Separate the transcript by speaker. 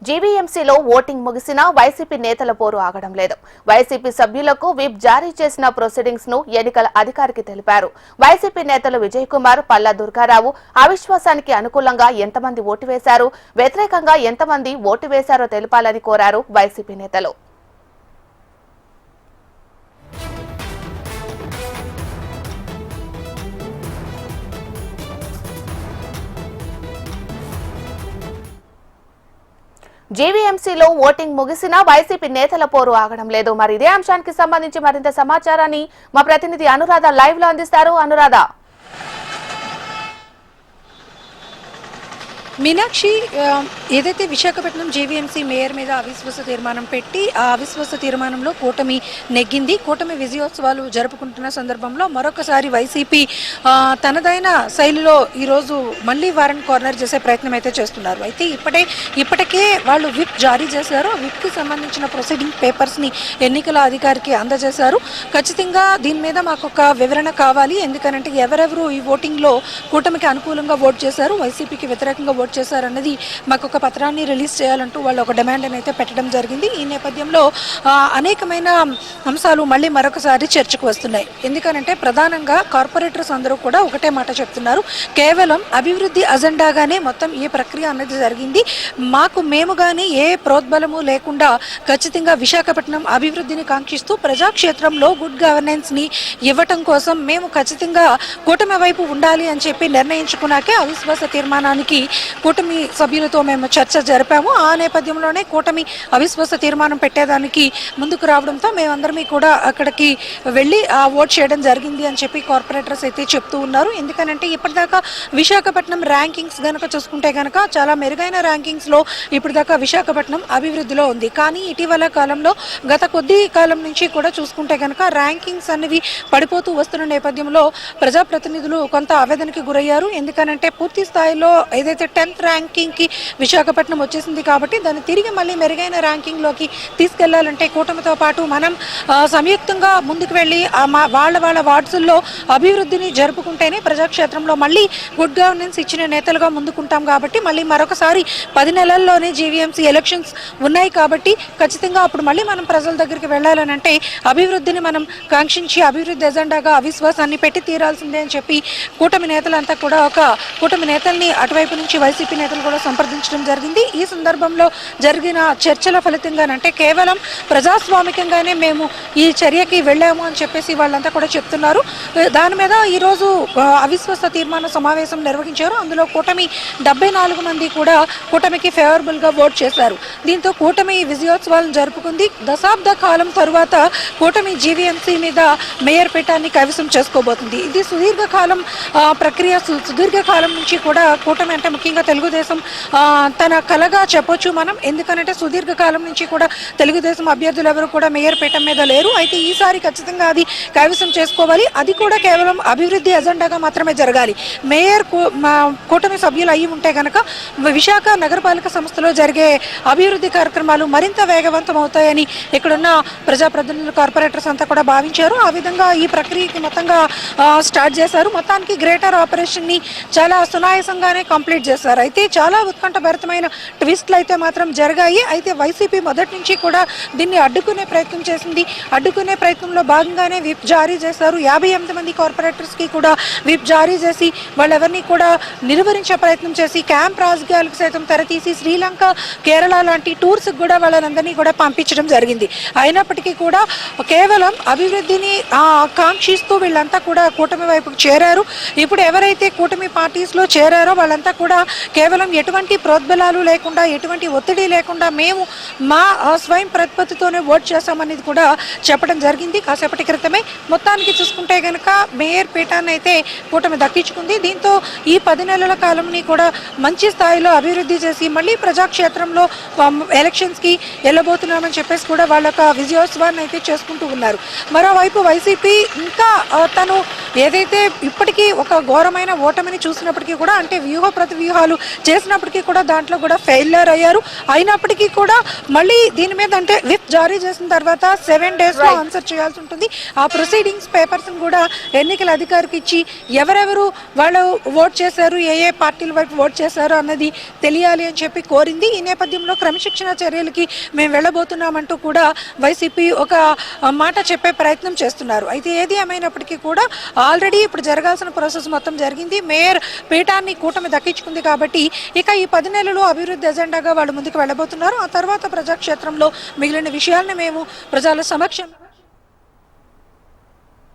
Speaker 1: జీవీఎంసీలో voting ముగిసినా YCP నేతల పోరు ఆగడం లేదు. వైసీపీ సభ్యులకు విప్ జారీ చేసిన ప్రొసీడింగ్స్ ను ఎన్నికల అధికారికి తెలిపారు. వైసీపీ నేతలు విజయ్ కుమార్, పల్లా దుర్గారావు అవిశ్వాసానికి అనుకూలంగా ఎంతమంది ఓటు వేశారు, వ్యతిరేకంగా ఎంతమంది ఓటు వేశారో తెలపాలని కోరారు వైసీపీ నేతలు. జీవీఎంసీలో ఓటింగ్ ముగిసినా వైసీపీ నేతల పోరు ఆగడం లేదు. మరి ఇదే అంశానికి సంబంధించి మరింత సమాచారాన్ని మా ప్రతినిధి అనురాధ లైవ్ లో అందిస్తారు. అనురాధ.
Speaker 2: మీనాక్షి, ఏదైతే విశాఖపట్నం జీవీఎంసీ మేయర్ మీద అవిశ్వాస తీర్మానం పెట్టి ఆ అవిశ్వాస తీర్మానంలో కూటమి నెగ్గింది. కూటమి విజయోత్సవాలు జరుపుకుంటున్న సందర్భంలో మరొకసారి వైసీపీ తనదైన శైలిలో ఈరోజు మళ్ళీ వారిని కార్నర్ చేసే ప్రయత్నం అయితే చేస్తున్నారు. అయితే ఇప్పటికే వాళ్ళు విప్ జారీ చేశారు. విప్కి సంబంధించిన ప్రొసీడింగ్ పేపర్స్ని ఎన్నికల అధికారికి అందజేశారు. ఖచ్చితంగా దీని మీద మాకు ఒక వివరణ కావాలి, ఎందుకనంటే ఎవరెవరు ఈ ఓటింగ్లో కూటమికి అనుకూలంగా ఓట్ చేశారు, వైసీపీకి వ్యతిరేకంగా ఓట్ చేశారన్నది మాకు ఒక పత్రాన్ని రిలీజ్ చేయాలంటూ వాళ్ళు ఒక డిమాండ్ అయితే పెట్టడం జరిగింది. ఈ నేపథ్యంలో అనేకమైన అంశాలు మళ్ళీ మరొకసారి చర్చకు వస్తున్నాయి. ఎందుకనంటే ప్రధానంగా కార్పొరేటర్స్ అందరూ కూడా ఒకటే మాట చెప్తున్నారు, కేవలం అభివృద్ధి అజెండాగానే మొత్తం ఈ ప్రక్రియ అన్నది జరిగింది. మేము కానీ ఏ ప్రోద్బలము లేకుండా ఖచ్చితంగా విశాఖపట్నం అభివృద్ధిని కాంక్షిస్తూ ప్రజాక్షేత్రంలో గుడ్ గవర్నెన్స్ని ఇవ్వటం కోసం మేము ఖచ్చితంగా కూటమి వైపు ఉండాలి అని చెప్పి నిర్ణయించుకున్నాకే అవిశ్వాస తీర్మానానికి కూటమి సభ్యులతో మేము చర్చ జరిపాము. ఆ నేపథ్యంలోనే కూటమి అవిశ్వాస తీర్మానం పెట్టేదానికి ముందుకు రావడంతో మేమందరమీ కూడా అక్కడికి వెళ్ళి ఓట్ చేయడం జరిగింది అని చెప్పి కార్పొరేటర్స్ అయితే చెప్తూ ఉన్నారు. ఎందుకనంటే ఇప్పటిదాకా విశాఖపట్నం ర్యాంకింగ్స్ గనక చూసుకుంటే గనక చాలా మెరుగైన ర్యాంకింగ్స్లో ఇప్పటిదాకా విశాఖపట్నం అభివృద్ధిలో ఉంది. కానీ ఇటీవల కాలంలో గత కొద్ది కాలం నుంచి కూడా చూసుకుంటే గనక ర్యాంకింగ్స్ అనేవి పడిపోతూ వస్తున్న నేపథ్యంలో ప్రజాప్రతినిధులు కొంత ఆవేదనకి గురయ్యారు. ఎందుకనంటే పూర్తి స్థాయిలో ఏదైతే 10th ర్యాంకింగ్కి విశాఖపట్నం వచ్చేసింది కాబట్టి దాన్ని తిరిగి మళ్ళీ మెరుగైన ర్యాంకింగ్లోకి తీసుకెళ్లాలంటే కూటమితో పాటు మనం సంయుక్తంగా ముందుకు వెళ్ళి వాళ్ళ వార్డ్సుల్లో అభివృద్ధిని జరుపుకుంటేనే ప్రజాక్షేత్రంలో మళ్ళీ గుడ్ గవర్నెన్స్ ఇచ్చిన నేతలుగా ముందుకుంటాం. కాబట్టి మళ్ళీ మరొకసారి 10 నెలల్లోనే జీవీఎంసీ ఎలక్షన్స్ ఉన్నాయి కాబట్టి ఖచ్చితంగా అప్పుడు మళ్ళీ మనం ప్రజల దగ్గరికి వెళ్ళాలనంటే అభివృద్ధిని మనం కాంక్షించి అభివృద్ధి ఎజెండాగా అవిశ్వాసాన్ని పెట్టి తీరాల్సిందే అని చెప్పి కూటమి నేతలంతా కూడా కూటమి నేతల్ని అటువైపు నుంచి వైసీపీ నేతలు కూడా సంప్రదించడం జరిగింది. ఈ సందర్భంలో జరిగిన చర్చల ఫలితంగానంటే కేవలం ప్రజాస్వామికంగానే మేము ఈ చర్యకి వెళ్ళాము అని చెప్పేసి వాళ్ళంతా కూడా చెప్తున్నారు. దాని మీద ఈరోజు అవిశ్వాస తీర్మాన సమావేశం నిర్వహించారు. అందులో కూటమి 74 మంది కూడా కూటమికి ఫేవరబుల్గా ఓట్ చేశారు. దీంతో కూటమి విజయోత్సవాలను జరుపుకుంది. దశాబ్ద కాలం తరువాత కూటమి జీవీఎంసీ మీద మేయర్ పీఠాన్ని కైవసం చేసుకోబోతుంది. ఇది సుదీర్ఘకాలం ప్రక్రియ. సుదీర్ఘకాలం నుంచి కూడా కూటమి అంటే ముఖ్యంగా తెలుగుదేశం తన కలగా చెప్పొచ్చు మనం. ఎందుకనంటే సుదీర్ఘకాలం నుంచి కూడా తెలుగుదేశం అభ్యర్థులు ఎవరు కూడా మేయర్ పీఠం మీద లేరు. అయితే ఈసారి ఖచ్చితంగా అది కైవసం చేసుకోవాలి. అది కూడా కేవలం అభివృద్ధి ఎజెండాగా మాత్రమే జరగాలి. మేయర్ కూటమి సభ్యులు అయ్యి ఉంటే కనుక విశాఖ నగరపాలక సంస్థలో జరిగే అభివృద్ధి కార్యక్రమాలు మరింత వేగవంతం అవుతాయని ఇక్కడున్న ప్రజాప్రతినిధులు కార్పొరేటర్స్ అంతా కూడా భావించారు. ఆ విధంగా ఈ ప్రక్రియకి మొత్తంగా స్టార్ట్ చేశారు. మొత్తానికి గ్రేటర్ ఆపరేషన్ని చాలా సునాయాసంగానే కంప్లీట్ చేశారు. అయితే చాలా ఉత్కంఠభరితమైన ట్విస్ట్లు అయితే మాత్రం జరిగాయి. అయితే వైసీపీ మొదటి నుంచి కూడా దీన్ని అడ్డుకునే ప్రయత్నం చేసింది. అడ్డుకునే ప్రయత్నంలో భాగంగానే విప్ జారీ చేశారు. 58 మంది కార్పొరేటర్స్కి కూడా విప్ జారీ చేసి వాళ్ళెవరిని కూడా నిర్వహించే ప్రయత్నం చేసి క్యాంప్ రాజకీయాలకు సైతం తెరతీసి శ్రీలంక, కేరళ లాంటి టూర్స్కి కూడా వాళ్ళందరినీ కూడా పంపించడం జరిగింది. అయినప్పటికీ కూడా కేవలం అభివృద్ధిని కాంక్షిస్తూ వీళ్ళంతా కూడా కూటమి వైపుకు చేరారు. ఇప్పుడు ఎవరైతే కూటమి పార్టీస్లో చేరారో వాళ్ళంతా కూడా కేవలం ఎటువంటి ప్రోద్బలాలు లేకుండా, ఎటువంటి ఒత్తిడి లేకుండా మేము మా స్వయం ప్రతిపత్తితోనే ఓట్ చేశామనేది కూడా చెప్పడం జరిగింది కాసేపటి క్రితమే. మొత్తానికి చూసుకుంటే కనుక మేయర్ పీఠాన్ని అయితే కూటమి దక్కించుకుంది. దీంతో ఈ 10 నెలల కాలంని కూడా మంచి స్థాయిలో అభివృద్ధి చేసి మళ్ళీ ప్రజాక్షేత్రంలో ఎలక్షన్స్కి వెళ్ళబోతున్నామని చెప్పేసి కూడా వాళ్ళ విజయోత్సవాన్ని అయితే చేసుకుంటూ ఉన్నారు. మరోవైపు వైసీపీ ఇంకా తను ఏదైతే ఇప్పటికీ ఒక ఘోరమైన ఓటమిని చూసినప్పటికీ కూడా అంటే వ్యూహ ప్రతి వ్యూహాలు ప్రయత్నాలు చేసినప్పటికీ కూడా దాంట్లో కూడా ఫెయిల్యూర్ అయ్యారు. అయినప్పటికీ కూడా మళ్ళీ దీని మీద అంటే విప్ జారీ చేసిన తర్వాత 7 days లో ఆన్సర్ చేయాల్సి ఉంటుంది. ఆ ప్రొసీడింగ్స్ పేపర్స్ కూడా ఎన్నికల అధికారికి ఇచ్చి ఎవరెవరు వాళ్ళు ఓట్ చేశారు, ఏ ఏ పార్టీల వైపు ఓట్ చేశారు అన్నది తెలియాలి అని చెప్పి కోరింది. ఈ నేపథ్యంలో క్రమశిక్షణ చర్యలకి మేము వెళ్ళబోతున్నామంటూ కూడా వైసీపీ ఒక మాట చెప్పే ప్రయత్నం చేస్తున్నారు. అయితే ఏది ఏమైనప్పటికీ కూడా ఆల్రెడీ ఇప్పుడు జరగాల్సిన ప్రాసెస్ మొత్తం జరిగింది. మేయర్ పీఠాన్ని కూటమి దక్కించుకుంది కాబట్టి ఇక ఈ 10 నెలలు అభివృద్ధి ఎజెండాగా వాళ్ళు ముందుకు వెళ్ళబోతున్నారు. ఆ తర్వాత ప్రజాక్షేత్రంలో మిగిలిన విషయాల్ని మేము ప్రజల సమక్షంలో